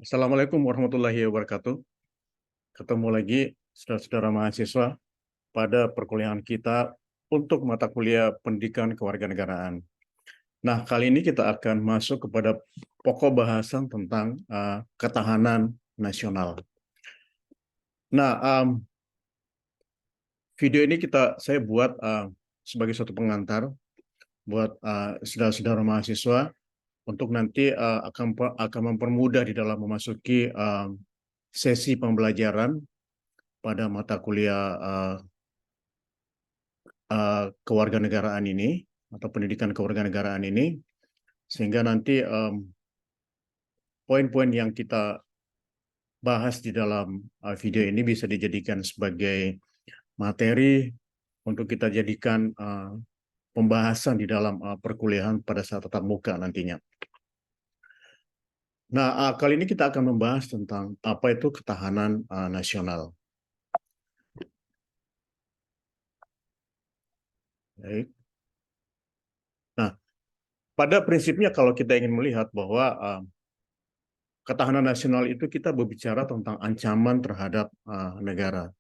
Assalamualaikum warahmatullahi wabarakatuh. Ketemu lagi saudara-saudara mahasiswa pada perkuliahan kita untuk mata kuliah pendidikan kewarganegaraan. Nah, kali ini kita akan masuk kepada pokok bahasan tentang ketahanan nasional. Nah, video ini saya buat sebagai suatu pengantar buat saudara-saudara mahasiswa untuk nanti akan mempermudah di dalam memasuki sesi pembelajaran pada mata kuliah kewarganegaraan ini atau pendidikan kewarganegaraan ini, sehingga nanti poin-poin yang kita bahas di dalam video ini bisa dijadikan sebagai materi untuk kita jadikan pembahasan di dalam perkuliahan pada saat tatap muka nantinya. Nah, kali ini kita akan membahas tentang apa itu ketahanan nasional. Baik. Nah, pada prinsipnya kalau kita ingin melihat bahwa ketahanan nasional itu kita berbicara tentang ancaman terhadap negara.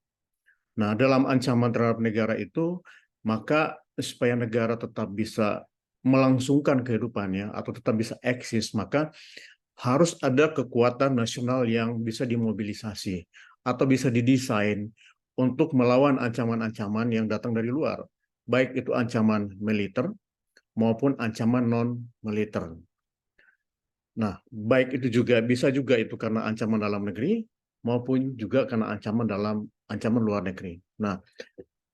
Nah, dalam ancaman terhadap negara itu, maka supaya negara tetap bisa melangsungkan kehidupannya atau tetap bisa eksis, maka harus ada kekuatan nasional yang bisa dimobilisasi atau bisa didesain untuk melawan ancaman-ancaman yang datang dari luar, baik itu ancaman militer maupun ancaman non-militer. Nah, baik itu juga bisa juga itu karena ancaman dalam negeri maupun juga karena ancaman luar negeri. Nah,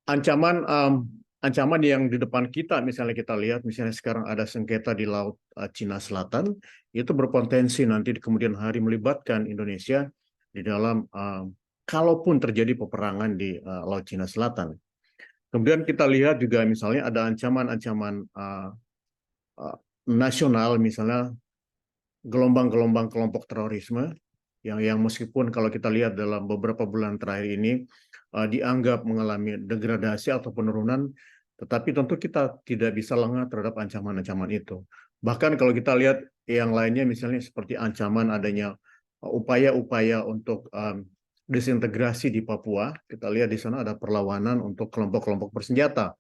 ancaman yang di depan kita, misalnya kita lihat, misalnya sekarang ada sengketa di Laut Cina Selatan, itu berpotensi nanti di kemudian hari melibatkan Indonesia di dalam kalaupun terjadi peperangan di Laut Cina Selatan. Kemudian kita lihat juga misalnya ada ancaman-ancaman nasional, misalnya gelombang-gelombang kelompok terorisme yang meskipun kalau kita lihat dalam beberapa bulan terakhir ini dianggap mengalami degradasi atau penurunan, tetapi tentu kita tidak bisa lengah terhadap ancaman-ancaman itu. Bahkan kalau kita lihat yang lainnya, misalnya seperti ancaman adanya upaya-upaya untuk desintegrasi di Papua, kita lihat di sana ada perlawanan untuk kelompok-kelompok bersenjata.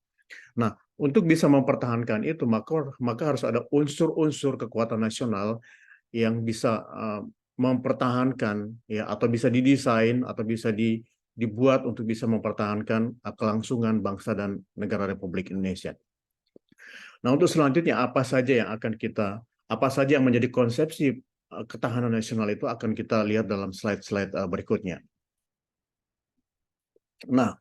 Nah, untuk bisa mempertahankan itu, maka harus ada unsur-unsur kekuatan nasional yang bisa mempertahankan ya, atau bisa didesain atau bisa dibuat untuk bisa mempertahankan kelangsungan bangsa dan negara Republik Indonesia. Nah, untuk selanjutnya apa saja yang menjadi konsepsi ketahanan nasional itu akan kita lihat dalam slide-slide berikutnya. Nah,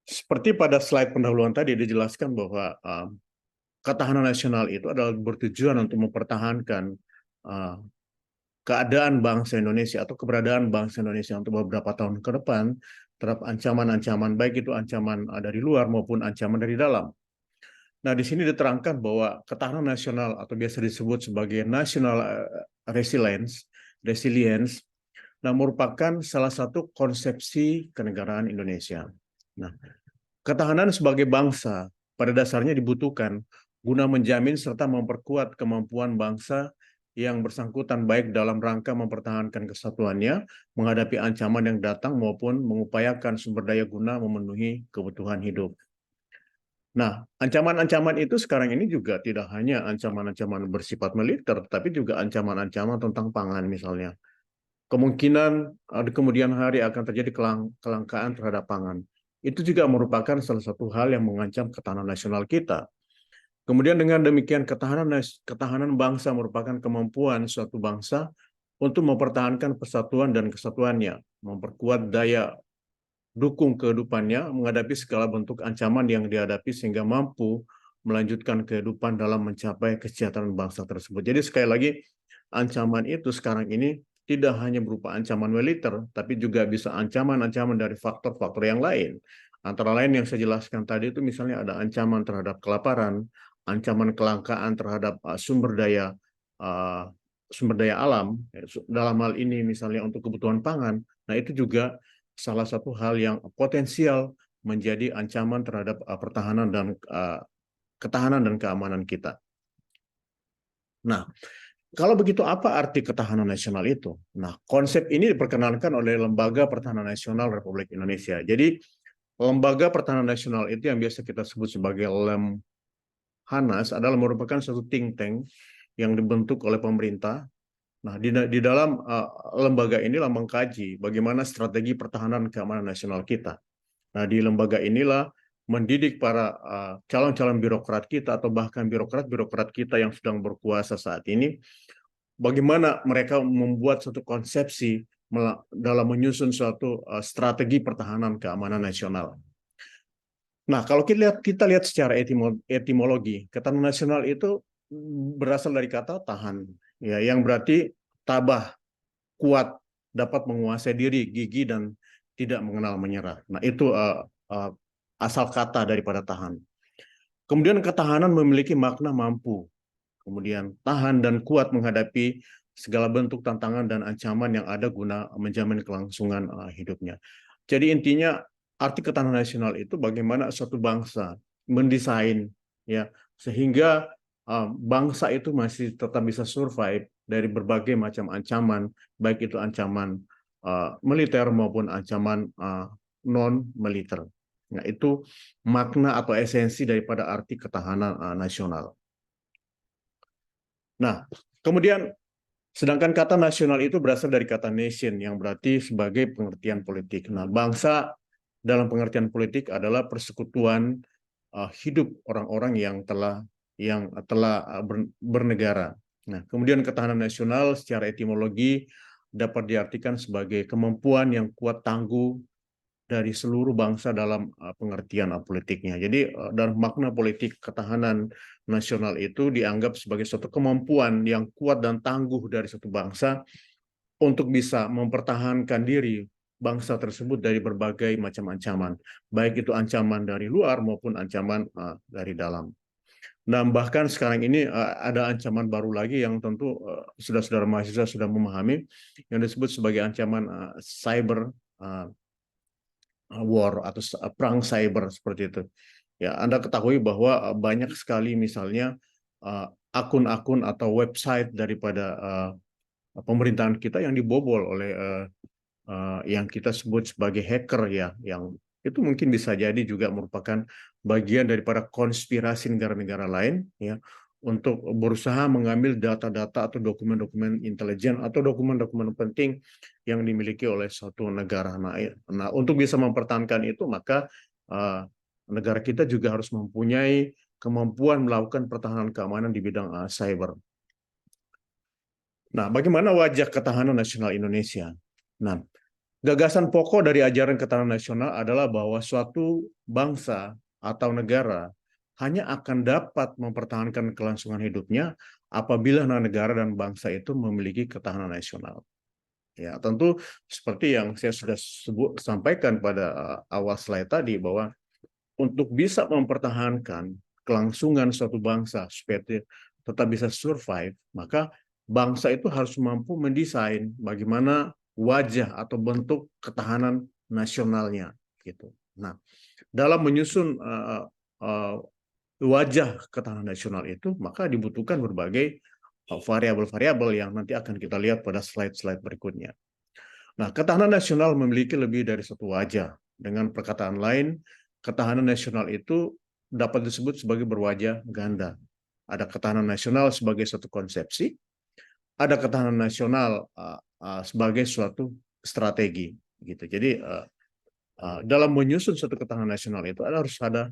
seperti pada slide pendahuluan tadi dijelaskan bahwa ketahanan nasional itu adalah bertujuan untuk mempertahankan keadaan bangsa Indonesia atau keberadaan bangsa Indonesia untuk beberapa tahun ke depan terhadap ancaman-ancaman, baik itu ancaman dari luar maupun ancaman dari dalam. Nah, di sini diterangkan bahwa ketahanan nasional atau biasa disebut sebagai national resilience, nah, merupakan salah satu konsepsi kenegaraan Indonesia. Nah, ketahanan sebagai bangsa pada dasarnya dibutuhkan guna menjamin serta memperkuat kemampuan bangsa yang bersangkutan baik dalam rangka mempertahankan kesatuannya, menghadapi ancaman yang datang maupun mengupayakan sumber daya guna memenuhi kebutuhan hidup. Nah, ancaman-ancaman itu sekarang ini juga tidak hanya ancaman-ancaman bersifat militer, tapi juga ancaman-ancaman tentang pangan misalnya. Kemungkinan di kemudian hari akan terjadi kelangkaan terhadap pangan. Itu juga merupakan salah satu hal yang mengancam ketahanan nasional kita. Kemudian dengan demikian ketahanan bangsa merupakan kemampuan suatu bangsa untuk mempertahankan persatuan dan kesatuannya, memperkuat daya dukung kehidupannya, menghadapi segala bentuk ancaman yang dihadapi sehingga mampu melanjutkan kehidupan dalam mencapai kesejahteraan bangsa tersebut. Jadi sekali lagi, ancaman itu sekarang ini tidak hanya berupa ancaman militer, tapi juga bisa ancaman-ancaman dari faktor-faktor yang lain. Antara lain yang saya jelaskan tadi itu misalnya ada ancaman terhadap kelaparan, ancaman kelangkaan terhadap sumber daya alam, dalam hal ini misalnya untuk kebutuhan pangan. Nah, itu juga salah satu hal yang potensial menjadi ancaman terhadap pertahanan dan ketahanan dan keamanan kita. Nah, Kalau begitu, apa arti ketahanan nasional itu? Nah, konsep ini diperkenalkan oleh Lembaga Pertahanan Nasional Republik Indonesia. Jadi, Lembaga Pertahanan Nasional itu yang biasa kita sebut sebagai Lemhanas adalah merupakan suatu think tank yang dibentuk oleh pemerintah. Nah, di dalam lembaga inilah mengkaji bagaimana strategi pertahanan keamanan nasional kita. Nah, di lembaga inilah mendidik para calon-calon birokrat kita atau bahkan birokrat-birokrat kita yang sedang berkuasa saat ini, bagaimana mereka membuat suatu konsepsi dalam menyusun suatu strategi pertahanan keamanan nasional. Nah, kalau kita lihat secara etimologi, ketahanan nasional itu berasal dari kata tahan, ya, yang berarti tabah, kuat, dapat menguasai diri, gigih, dan tidak mengenal menyerah. Nah, itu asal kata daripada tahan. Kemudian ketahanan memiliki makna mampu, kemudian tahan dan kuat menghadapi segala bentuk tantangan dan ancaman yang ada guna menjamin kelangsungan hidupnya. Jadi intinya arti ketahanan nasional itu bagaimana suatu bangsa mendesain, ya, sehingga bangsa itu masih tetap bisa survive dari berbagai macam ancaman, baik itu ancaman militer maupun ancaman non militer. Nah, itu makna atau esensi daripada arti ketahanan nasional. Nah, kemudian sedangkan kata nasional itu berasal dari kata nation yang berarti sebagai pengertian politik. Nah, bangsa dalam pengertian politik adalah persekutuan hidup orang-orang yang telah bernegara. Nah, kemudian ketahanan nasional secara etimologi dapat diartikan sebagai kemampuan yang kuat tangguh dari seluruh bangsa dalam pengertian politiknya. Jadi dalam makna politik ketahanan nasional itu dianggap sebagai suatu kemampuan yang kuat dan tangguh dari satu bangsa untuk bisa mempertahankan diri bangsa tersebut dari berbagai macam ancaman, baik itu ancaman dari luar maupun ancaman dari dalam. Dan bahkan sekarang ini ada ancaman baru lagi yang tentu saudara-saudara mahasiswa sudah memahami, yang disebut sebagai ancaman cyber war atau perang cyber seperti itu. Ya, Anda ketahui bahwa banyak sekali misalnya akun-akun atau website daripada pemerintahan kita yang dibobol oleh yang kita sebut sebagai hacker, ya, yang itu mungkin bisa jadi juga merupakan bagian daripada konspirasi negara-negara lain, ya, untuk berusaha mengambil data-data atau dokumen-dokumen intelijen atau dokumen-dokumen penting yang dimiliki oleh suatu negara. Nah, untuk bisa mempertahankan itu, maka negara kita juga harus mempunyai kemampuan melakukan pertahanan keamanan di bidang cyber. Nah, bagaimana wajah ketahanan nasional Indonesia? Nah, gagasan pokok dari ajaran ketahanan nasional adalah bahwa suatu bangsa atau negara hanya akan dapat mempertahankan kelangsungan hidupnya apabila negara dan bangsa itu memiliki ketahanan nasional. Ya, tentu seperti yang saya sudah sampaikan pada awal slide tadi, bahwa untuk bisa mempertahankan kelangsungan suatu bangsa supaya tetap bisa survive, maka bangsa itu harus mampu mendesain bagaimana wajah atau bentuk ketahanan nasionalnya, gitu. Nah, dalam menyusun wajah ketahanan nasional itu, maka dibutuhkan berbagai variabel-variabel yang nanti akan kita lihat pada slide-slide berikutnya. Nah, ketahanan nasional memiliki lebih dari satu wajah. Dengan perkataan lain, ketahanan nasional itu dapat disebut sebagai berwajah ganda. Ada ketahanan nasional sebagai suatu konsepsi, ada ketahanan nasional sebagai suatu strategi, gitu. Jadi dalam menyusun suatu ketahanan nasional itu harus ada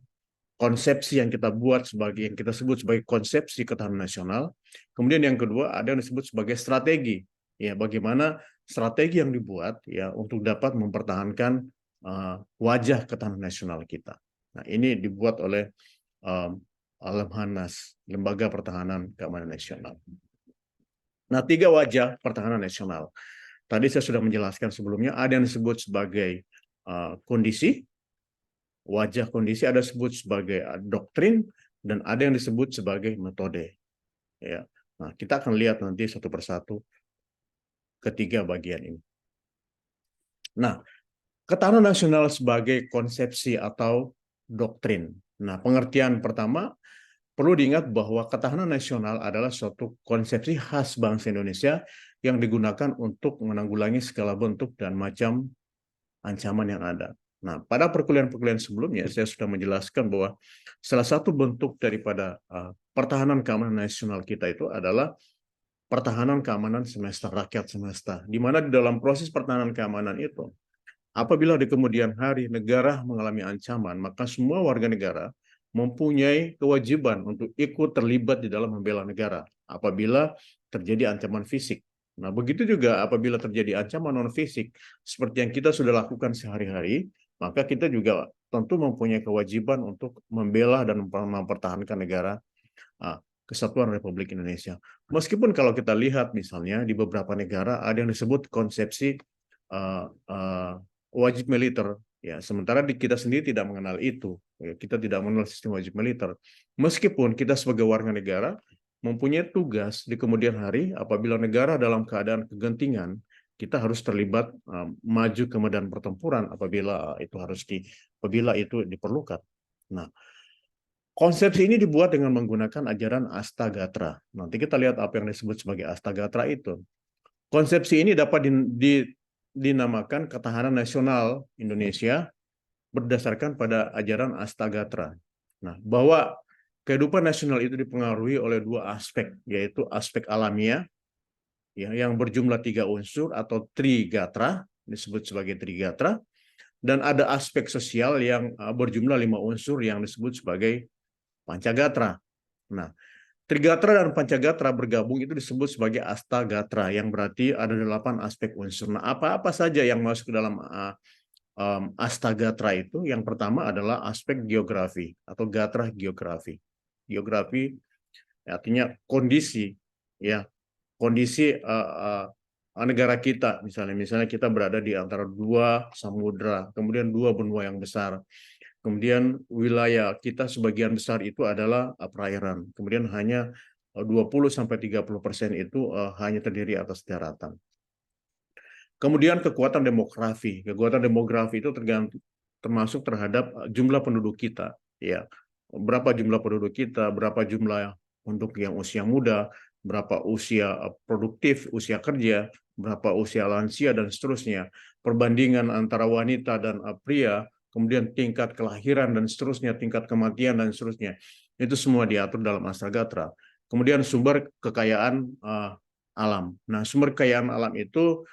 konsepsi yang kita buat sebagai yang kita sebut sebagai konsepsi ketahanan nasional. Kemudian yang kedua ada yang disebut sebagai strategi. Ya, bagaimana strategi yang dibuat, ya, untuk dapat mempertahankan wajah ketahanan nasional kita. Nah, ini dibuat oleh Lemhanas, Lembaga Pertahanan Keamanan Nasional. Nah, 3 wajah pertahanan nasional. Tadi saya sudah menjelaskan sebelumnya, ada yang disebut sebagai kondisi, wajah kondisi ada disebut sebagai doktrin, dan ada yang disebut sebagai metode. Ya. Nah, kita akan lihat nanti satu persatu ketiga bagian ini. Nah, ketahanan nasional sebagai konsepsi atau doktrin. Nah, pengertian pertama, perlu diingat bahwa ketahanan nasional adalah suatu konsepsi khas bangsa Indonesia yang digunakan untuk menanggulangi segala bentuk dan macam ancaman yang ada. Nah, pada perkuliahan-perkuliahan sebelumnya saya sudah menjelaskan bahwa salah satu bentuk daripada pertahanan keamanan nasional kita itu adalah pertahanan keamanan semesta, rakyat semesta, di mana di dalam proses pertahanan keamanan itu, apabila di kemudian hari negara mengalami ancaman, maka semua warga negara mempunyai kewajiban untuk ikut terlibat di dalam membela negara apabila terjadi ancaman fisik. Nah, begitu juga apabila terjadi ancaman non-fisik, seperti yang kita sudah lakukan sehari-hari, maka kita juga tentu mempunyai kewajiban untuk membela dan mempertahankan negara Kesatuan Republik Indonesia. Meskipun kalau kita lihat misalnya di beberapa negara ada yang disebut konsepsi wajib militer, ya, sementara di kita sendiri tidak mengenal itu. Ya, kita tidak mengenal sistem wajib militer. Meskipun kita sebagai warga negara mempunyai tugas di kemudian hari apabila negara dalam keadaan kegentingan, kita harus terlibat maju ke medan pertempuran apabila itu diperlukan. Nah, konsepsi ini dibuat dengan menggunakan ajaran Astagatra. Nanti kita lihat apa yang disebut sebagai Astagatra itu. Konsepsi ini dapat dinamakan ketahanan nasional Indonesia berdasarkan pada ajaran Astagatra. Nah, bahwa kehidupan nasional itu dipengaruhi oleh dua aspek, yaitu aspek alamiah, ya, yang berjumlah 3 unsur atau Trigatra, disebut sebagai Trigatra, dan ada aspek sosial yang berjumlah 5 unsur yang disebut sebagai Pancagatra. Nah, Trigatra dan Pancagatra bergabung itu disebut sebagai Astagatra, yang berarti ada 8 aspek unsur. Nah, apa-apa saja yang masuk ke dalam Astagatra itu? Yang pertama adalah aspek geografi atau gatra geografi. Geografi artinya kondisi, ya, kondisi negara kita, misalnya kita berada di antara 2 samudra, kemudian 2 benua yang besar. Kemudian wilayah kita sebagian besar itu adalah perairan. Kemudian hanya 20-30% itu hanya terdiri atas daratan. Kemudian kekuatan demografi. Kekuatan demografi itu termasuk terhadap jumlah penduduk kita, ya. Berapa jumlah penduduk kita, berapa jumlah penduduk yang usia muda, berapa usia produktif, usia kerja, berapa usia lansia, dan seterusnya. Perbandingan antara wanita dan pria, kemudian tingkat kelahiran dan seterusnya, tingkat kematian dan seterusnya. Itu semua diatur dalam Astagatra. Kemudian sumber kekayaan alam. Nah, sumber kekayaan alam itu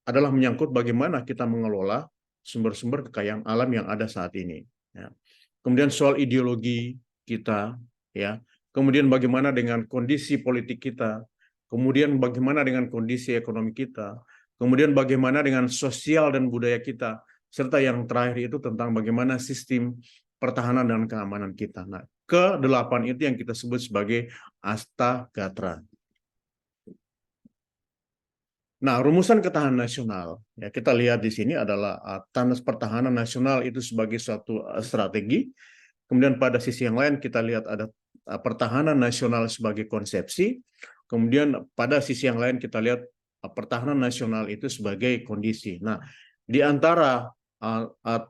adalah menyangkut bagaimana kita mengelola sumber-sumber kekayaan alam yang ada saat ini. Ya. Kemudian soal ideologi kita, ya. Kemudian bagaimana dengan kondisi politik kita, kemudian bagaimana dengan kondisi ekonomi kita, kemudian bagaimana dengan sosial dan budaya kita, serta yang terakhir itu tentang bagaimana sistem pertahanan dan keamanan kita. Nah, ke-8 itu yang kita sebut sebagai Astagatra. Nah, rumusan ketahanan nasional, ya, kita lihat di sini adalah tandas pertahanan nasional itu sebagai suatu strategi. Kemudian pada sisi yang lain kita lihat ada pertahanan nasional sebagai konsepsi. Kemudian pada sisi yang lain kita lihat pertahanan nasional itu sebagai kondisi. Nah, di antara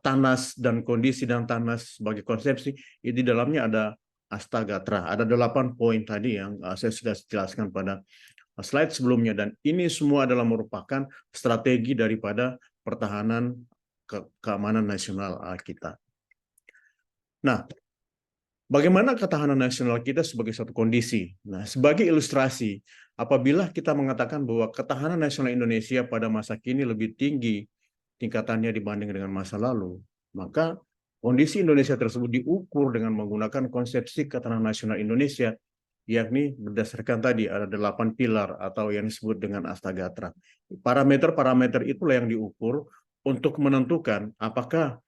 tanas dan kondisi dan tanas sebagai konsepsi, di dalamnya ada Astagatra. Ada 8 poin tadi yang saya sudah jelaskan pada slide sebelumnya, dan ini semua adalah merupakan strategi daripada pertahanan keamanan nasional kita. Nah, bagaimana ketahanan nasional kita sebagai satu kondisi? Nah, sebagai ilustrasi, apabila kita mengatakan bahwa ketahanan nasional Indonesia pada masa kini lebih tinggi tingkatannya dibanding dengan masa lalu, maka kondisi Indonesia tersebut diukur dengan menggunakan konsepsi ketahanan nasional Indonesia, yakni berdasarkan tadi ada 8 pilar atau yang disebut dengan Astagatra. Parameter-parameter itulah yang diukur untuk menentukan apakah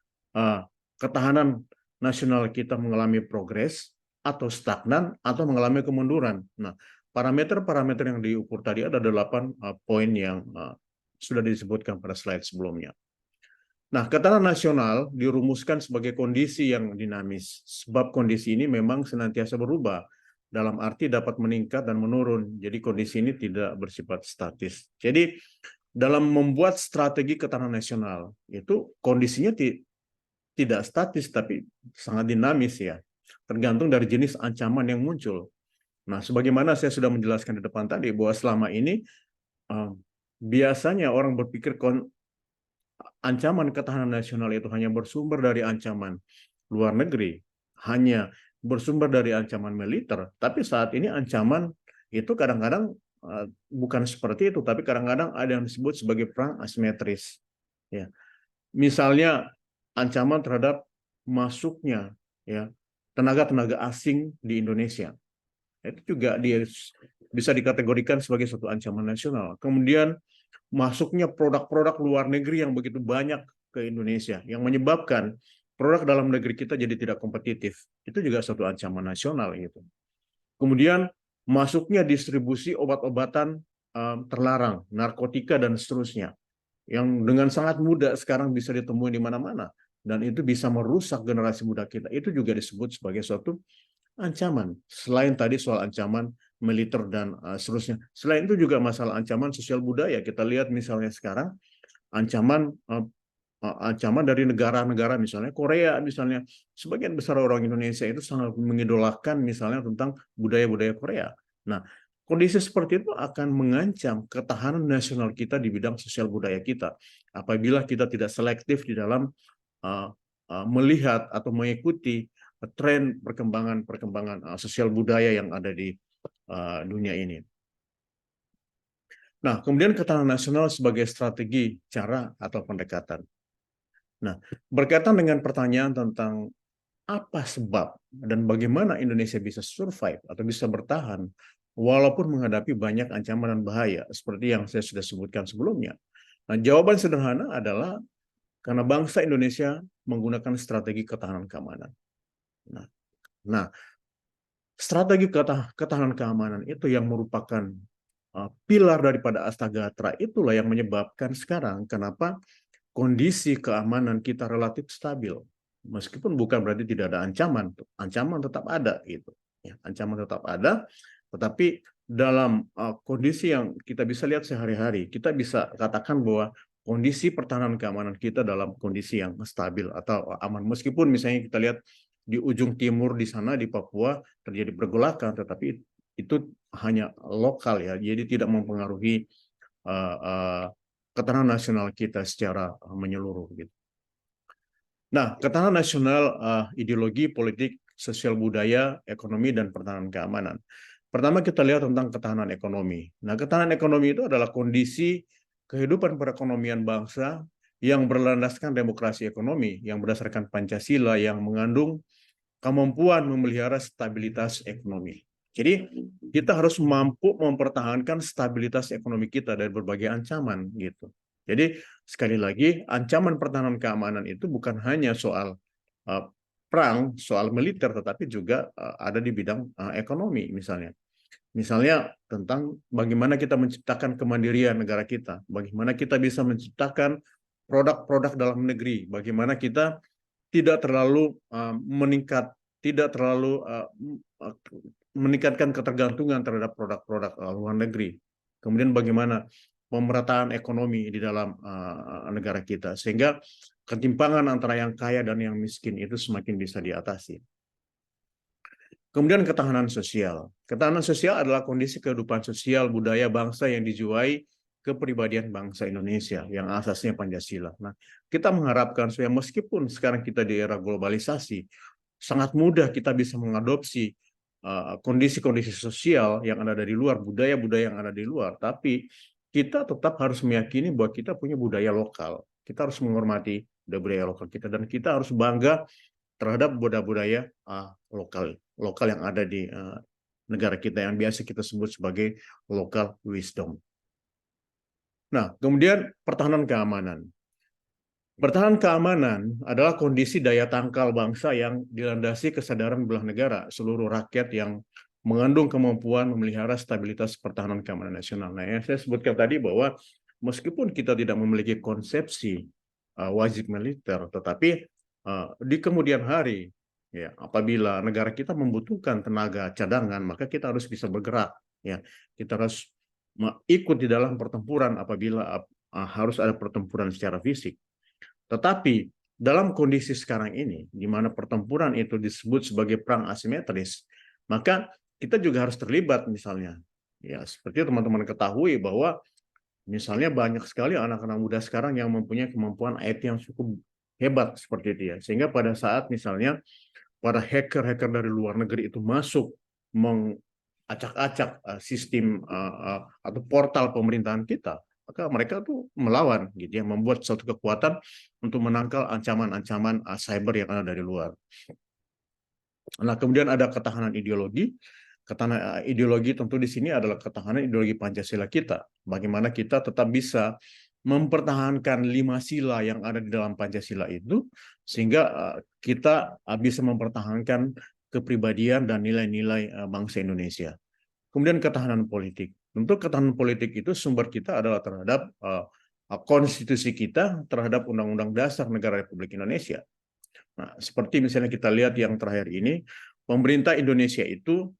ketahanan nasional kita mengalami progres atau stagnan atau mengalami kemunduran. Nah, parameter-parameter yang diukur tadi ada 8 poin yang sudah disebutkan pada slide sebelumnya. Nah, ketahanan nasional dirumuskan sebagai kondisi yang dinamis, sebab kondisi ini memang senantiasa berubah, dalam arti dapat meningkat dan menurun. Jadi kondisi ini tidak bersifat statis. Jadi dalam membuat strategi ketahanan nasional itu kondisinya tidak statis tapi sangat dinamis, ya. tergantung dari jenis ancaman yang muncul. Nah, sebagaimana saya sudah menjelaskan di depan tadi, bahwa selama ini biasanya orang berpikir ancaman ketahanan nasional itu hanya bersumber dari ancaman luar negeri, hanya bersumber dari ancaman militer, tapi saat ini ancaman itu kadang-kadang bukan seperti itu, tapi kadang-kadang ada yang disebut sebagai perang asimetris. Ya. Misalnya ancaman terhadap masuknya ya tenaga-tenaga asing di Indonesia. Itu juga bisa dikategorikan sebagai suatu ancaman nasional. Kemudian masuknya produk-produk luar negeri yang begitu banyak ke Indonesia, yang menyebabkan produk dalam negeri kita jadi tidak kompetitif. Itu juga suatu ancaman nasional gitu. Kemudian masuknya distribusi obat-obatan terlarang, narkotika dan seterusnya, yang dengan sangat mudah sekarang bisa ditemui di mana-mana, dan itu bisa merusak generasi muda kita. Itu juga disebut sebagai suatu ancaman. Selain tadi soal ancaman militer dan seterusnya. Selain itu juga masalah ancaman sosial budaya. Kita lihat misalnya sekarang ancaman ancaman dari negara-negara, misalnya Korea, misalnya sebagian besar orang Indonesia itu sangat mengidolakan misalnya tentang budaya-budaya Korea. Nah, kondisi seperti itu akan mengancam ketahanan nasional kita di bidang sosial budaya kita apabila kita tidak selektif di dalam melihat atau mengikuti tren perkembangan sosial budaya yang ada di dunia ini. Nah, kemudian ketahanan nasional sebagai strategi, cara, atau pendekatan. Nah, berkaitan dengan pertanyaan tentang apa sebab dan bagaimana Indonesia bisa survive atau bisa bertahan walaupun menghadapi banyak ancaman dan bahaya, seperti yang saya sudah sebutkan sebelumnya. Nah, jawaban sederhana adalah karena bangsa Indonesia menggunakan strategi ketahanan keamanan. Nah, strategi ketahanan keamanan itu yang merupakan pilar daripada Astagatra, itulah yang menyebabkan sekarang kenapa kondisi keamanan kita relatif stabil. Meskipun bukan berarti tidak ada ancaman, ancaman tetap ada gitu. Ya, ancaman tetap ada, tetapi dalam kondisi yang kita bisa lihat sehari-hari, kita bisa katakan bahwa kondisi pertahanan keamanan kita dalam kondisi yang stabil atau aman. Meskipun misalnya kita lihat di ujung timur di sana di Papua terjadi pergolakan, tetapi itu hanya lokal ya, jadi tidak mempengaruhi ketahanan nasional kita secara menyeluruh gitu. Nah, ketahanan nasional, ideologi, politik, sosial budaya, ekonomi, dan pertahanan keamanan. Pertama kita lihat tentang ketahanan ekonomi. Nah, ketahanan ekonomi itu adalah kondisi kehidupan perekonomian bangsa yang berlandaskan demokrasi ekonomi, yang berdasarkan Pancasila, yang mengandung kemampuan memelihara stabilitas ekonomi. Jadi kita harus mampu mempertahankan stabilitas ekonomi kita dari berbagai ancaman gitu. Jadi sekali lagi ancaman pertahanan keamanan itu bukan hanya soal perang, soal militer, tetapi juga ada di bidang ekonomi misalnya. Misalnya tentang bagaimana kita menciptakan kemandirian negara kita, bagaimana kita bisa menciptakan produk-produk dalam negeri, bagaimana kita tidak terlalu tidak terlalu meningkatkan ketergantungan terhadap produk-produk luar negeri. Kemudian bagaimana pemerataan ekonomi di dalam negara kita, sehingga ketimpangan antara yang kaya dan yang miskin itu semakin bisa diatasi. Kemudian ketahanan sosial. Ketahanan sosial adalah kondisi kehidupan sosial budaya bangsa yang dijiwai kepribadian bangsa Indonesia yang asasnya Pancasila. Nah, kita mengharapkan supaya meskipun sekarang kita di era globalisasi, sangat mudah kita bisa mengadopsi kondisi-kondisi sosial yang ada dari luar, budaya-budaya yang ada di luar, tapi kita tetap harus meyakini bahwa kita punya budaya lokal. Kita harus menghormati budaya lokal kita, dan kita harus bangga terhadap budaya-budaya lokal yang ada di negara kita, yang biasa kita sebut sebagai local wisdom. Nah, kemudian pertahanan keamanan. Pertahanan keamanan adalah kondisi daya tangkal bangsa yang dilandasi kesadaran belah negara, seluruh rakyat yang mengandung kemampuan memelihara stabilitas pertahanan keamanan nasional. Nah, yang saya sebutkan tadi bahwa meskipun kita tidak memiliki konsepsi wajib militer, tetapi di kemudian hari, ya, apabila negara kita membutuhkan tenaga cadangan, maka kita harus bisa bergerak. Ya, kita harus ikut di dalam pertempuran apabila harus ada pertempuran secara fisik. Tetapi dalam kondisi sekarang ini, di mana pertempuran itu disebut sebagai perang asimetris, maka kita juga harus terlibat misalnya. Ya, seperti teman-teman ketahui bahwa misalnya banyak sekali anak-anak muda sekarang yang mempunyai kemampuan IT yang cukup hebat seperti itu ya. Sehingga pada saat misalnya para hacker-hacker dari luar negeri itu masuk mengacak-acak sistem atau portal pemerintahan kita, maka mereka tuh melawan gitu ya, membuat suatu kekuatan untuk menangkal ancaman-ancaman cyber yang ada dari luar. Nah, kemudian ada ketahanan ideologi. Ketahanan ideologi tentu di sini adalah ketahanan ideologi Pancasila kita. Bagaimana kita tetap bisa mempertahankan 5 sila yang ada di dalam Pancasila itu, sehingga kita bisa mempertahankan kepribadian dan nilai-nilai bangsa Indonesia. Kemudian ketahanan politik. Tentu ketahanan politik itu sumber kita adalah terhadap konstitusi kita, terhadap Undang-Undang Dasar Negara Republik Indonesia. Nah, seperti misalnya kita lihat yang terakhir ini, pemerintah Indonesia itu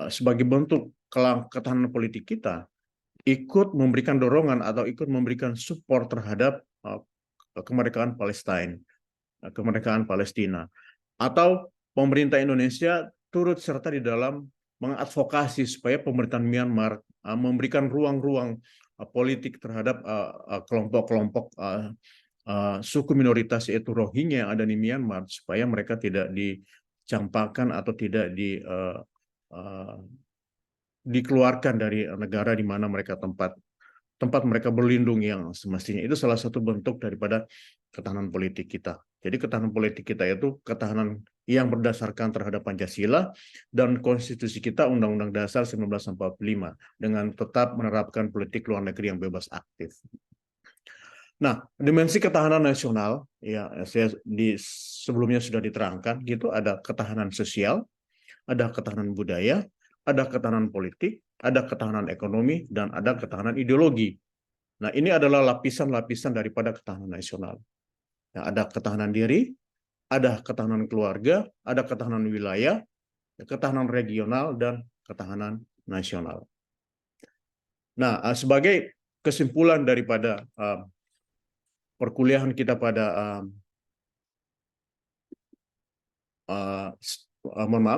sebagai bentuk ketahanan politik kita, ikut memberikan dorongan atau ikut memberikan support terhadap kemerdekaan Palestina, kemerdekaan Palestina. Atau pemerintah Indonesia turut serta di dalam mengadvokasi supaya pemerintahan Myanmar memberikan ruang-ruang politik terhadap kelompok-kelompok suku minoritas yaitu Rohingya yang ada di Myanmar supaya mereka tidak dicampakkan atau tidak dikeluarkan dari negara di mana mereka tempat mereka berlindung yang semestinya. Itu salah satu bentuk daripada ketahanan politik kita. Jadi ketahanan politik kita itu ketahanan yang berdasarkan terhadap Pancasila dan konstitusi kita Undang-Undang Dasar 1945 dengan tetap menerapkan politik luar negeri yang bebas aktif. Nah, dimensi ketahanan nasional ya saya sebelumnya sudah diterangkan gitu, ada ketahanan sosial, ada ketahanan budaya, ada ketahanan politik, ada ketahanan ekonomi, dan ada ketahanan ideologi. Nah, ini adalah lapisan-lapisan daripada ketahanan nasional. Ya, ada ketahanan diri, ada ketahanan keluarga, ada ketahanan wilayah, ketahanan regional, dan ketahanan nasional. Nah, sebagai kesimpulan daripada perkuliahan kita pada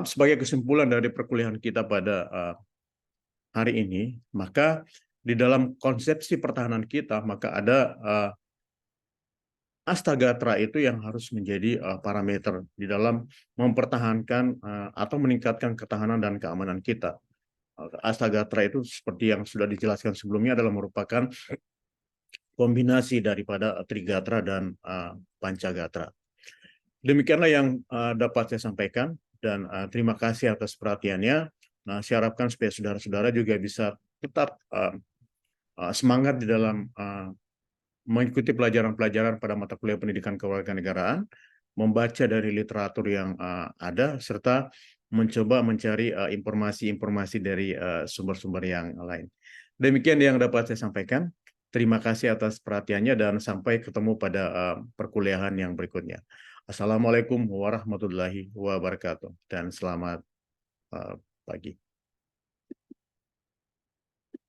sebagai kesimpulan dari perkuliahan kita pada hari ini, maka di dalam konsepsi pertahanan kita, maka ada Astagatra itu yang harus menjadi parameter di dalam mempertahankan atau meningkatkan ketahanan dan keamanan kita. Astagatra itu seperti yang sudah dijelaskan sebelumnya adalah merupakan kombinasi daripada Trigatra dan Pancagatra. Demikianlah yang dapat saya sampaikan dan terima kasih atas perhatiannya. Nah, saya harapkan supaya saudara-saudara juga bisa tetap semangat di dalam mengikuti pelajaran-pelajaran pada mata kuliah pendidikan kewarganegaraan, membaca dari literatur yang ada, serta mencoba mencari informasi-informasi dari sumber-sumber yang lain. Demikian yang dapat saya sampaikan. Terima kasih atas perhatiannya dan sampai ketemu pada perkuliahan yang berikutnya. Assalamualaikum warahmatullahi wabarakatuh dan selamat pagi.